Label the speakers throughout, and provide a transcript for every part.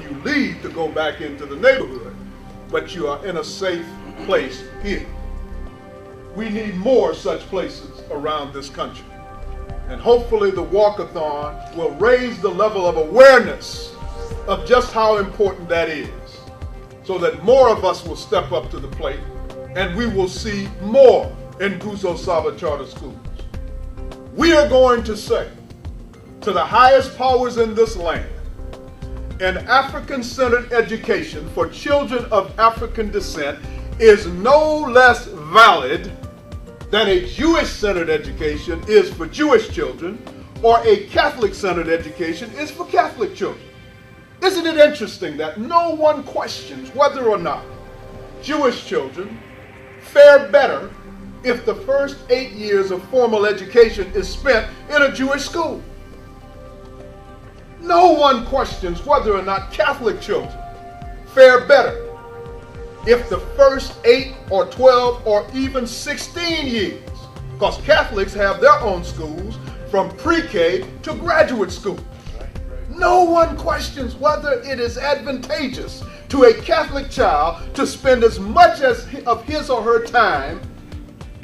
Speaker 1: You leave to go back into the neighborhood, but you are in a safe place here. We need more such places around this country. And hopefully the walkathon will raise the level of awareness of just how important that is, so that more of us will step up to the plate and we will see more in Geuka Saba Charter Schools. We are going to say to the highest powers in this land, an African-centered education for children of African descent is no less valid than a Jewish-centered education is for Jewish children, or a Catholic-centered education is for Catholic children. Isn't it interesting that no one questions whether or not Jewish children fare better if the first 8 years of formal education is spent in a Jewish school? No one questions whether or not Catholic children fare better if the first 8 or 12 or even 16 years, because Catholics have their own schools from pre-K to graduate school. No one questions whether it is advantageous to a Catholic child to spend as much of his or her time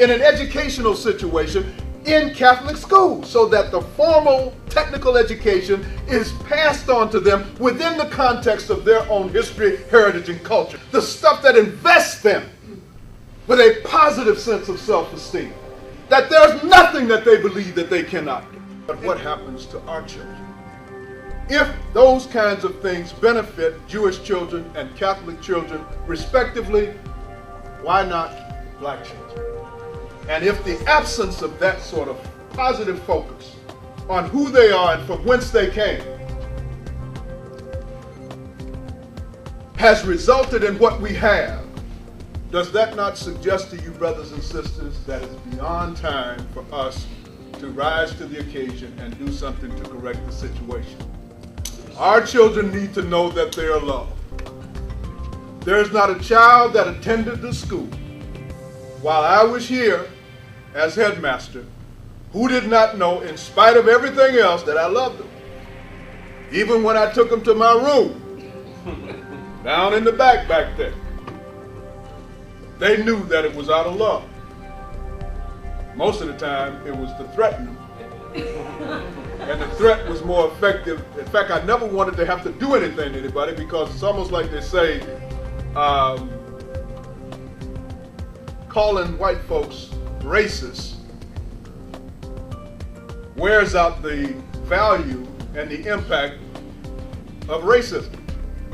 Speaker 1: in an educational situation in Catholic schools, so that the formal technical education is passed on to them within the context of their own history, heritage, and culture. The stuff that invests them with a positive sense of self-esteem, that there's nothing that they believe that they cannot do. But what happens to our children? If those kinds of things benefit Jewish children and Catholic children respectively, why not black children? And if the absence of that sort of positive focus on who they are and from whence they came has resulted in what we have, does that not suggest to you, brothers and sisters, that it's beyond time for us to rise to the occasion and do something to correct the situation? Our children need to know that they are loved. There's not a child that attended the school while I was here as headmaster who did not know, in spite of everything else, that I loved them. Even when I took them to my room, down in the back there, they knew that it was out of love. Most of the time, it was to threaten them. And the threat was more effective. In fact, I never wanted to have to do anything to anybody, because it's almost like they say, calling white folks racist wears out the value and the impact of racism.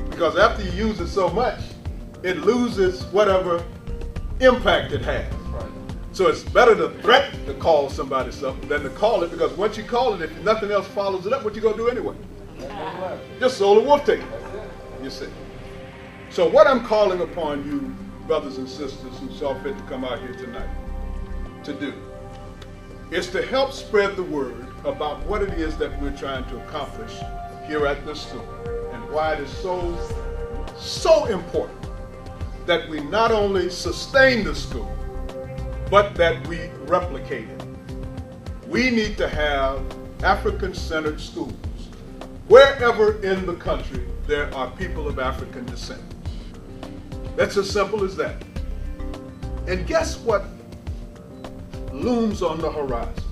Speaker 1: Because after you use it so much, it loses whatever impact it has. So it's better to threaten to call somebody something than to call it, because once you call it, if nothing else follows it up, what you gonna do anyway? Just sold a wolf ticket, you see. So what I'm calling upon you, brothers and sisters who saw fit to come out here tonight, to do is to help spread the word about what it is that we're trying to accomplish here at this school, and why it is so important that we not only sustain the school, but that we replicate it. We need to have African-centered schools wherever in the country there are people of African descent. That's as simple as that. And guess what looms on the horizon?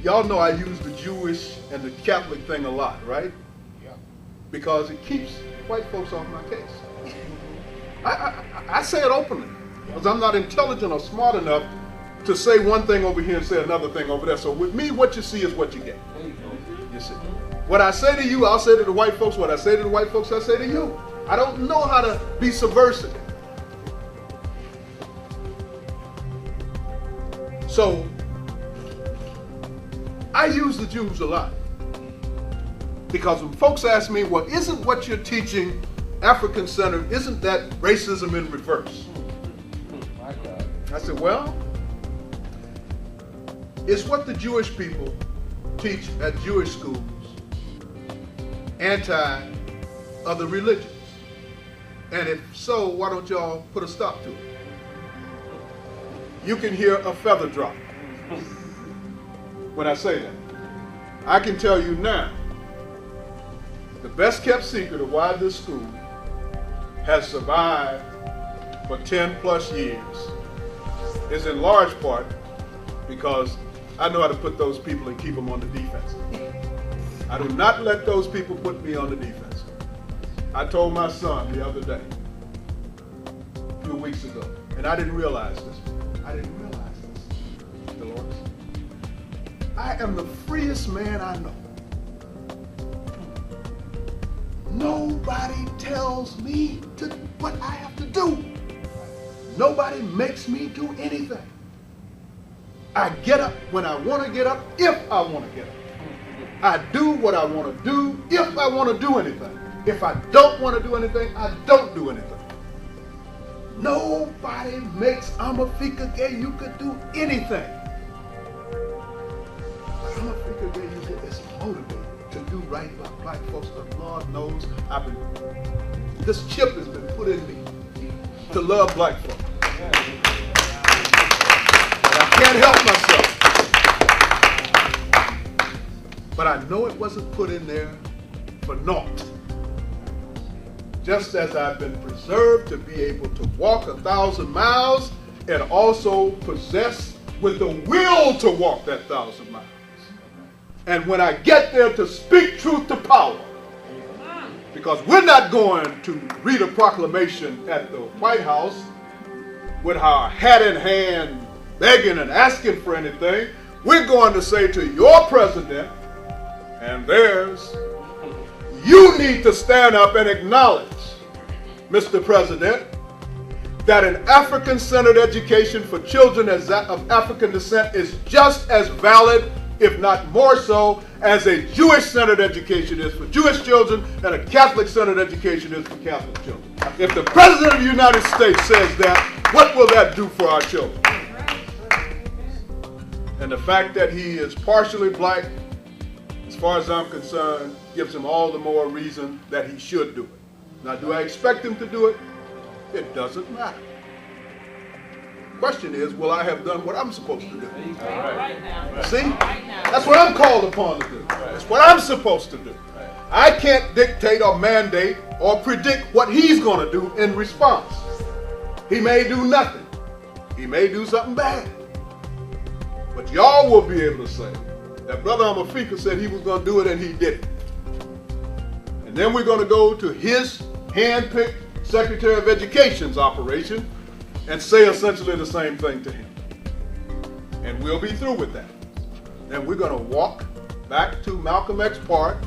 Speaker 1: Y'all know I use the Jewish and the Catholic thing a lot, right? Yeah. Because it keeps white folks off my case. I say it openly, because I'm not intelligent or smart enough to say one thing over here and say another thing over there. So with me, what you see is what you get. You see. What I say to you, I'll say to the white folks. What I say to the white folks, I say to you. I don't know how to be subversive. So I use the Jews a lot, because when folks ask me, well, isn't what you're teaching African-centered, isn't that racism in reverse? I said, well, is what the Jewish people teach at Jewish schools anti-other religions? And if so, why don't y'all put a stop to it? You can hear a feather drop when I say that. I can tell you now the best kept secret of why this school has survived for 10 plus years is in large part because I know how to put those people and keep them on the defense. I do not let those people put me on the defense. I told my son the other day, a few weeks ago, and I didn't realize this. Dolores. I am the freest man I know. Nobody tells me what I have to do. Nobody makes me do anything. I get up when I want to get up, if I want to get up. I do what I want to do, if I want to do anything. If I don't want to do anything, I don't do anything. Nobody makes Afrikan Geuka do anything. But Afrikan Geuka is motivated to do right by black folks, but Lord knows this chip has been put in me to love black folks. And I can't help myself. But I know it wasn't put in there for naught. Just as I've been preserved to be able to walk 1,000 miles and also possessed with the will to walk that 1,000 miles. And when I get there to speak truth to power, because we're not going to read a proclamation at the White House with our hat in hand, begging and asking for anything. We're going to say to your president and theirs, you need to stand up and acknowledge, Mr. President, that an African-centered education for children of African descent is just as valid, if not more so, as a Jewish-centered education is for Jewish children and a Catholic-centered education is for Catholic children. If the President of the United States says that, what will that do for our children? And the fact that he is partially black, as far as I'm concerned, gives him all the more reason that he should do it. Now, do I expect him to do it? It doesn't matter. The question is, will I have done what I'm supposed to do? See? That's what I'm called upon to do. That's what I'm supposed to do. I can't dictate or mandate or predict what he's going to do in response. He may do nothing. He may do something bad. But y'all will be able to say that Brother Afrikan said he was going to do it and he did it. And then we're going to go to his hand-picked Secretary of Education's operation and say essentially the same thing to him. And we'll be through with that. Then we're going to walk back to Malcolm X Park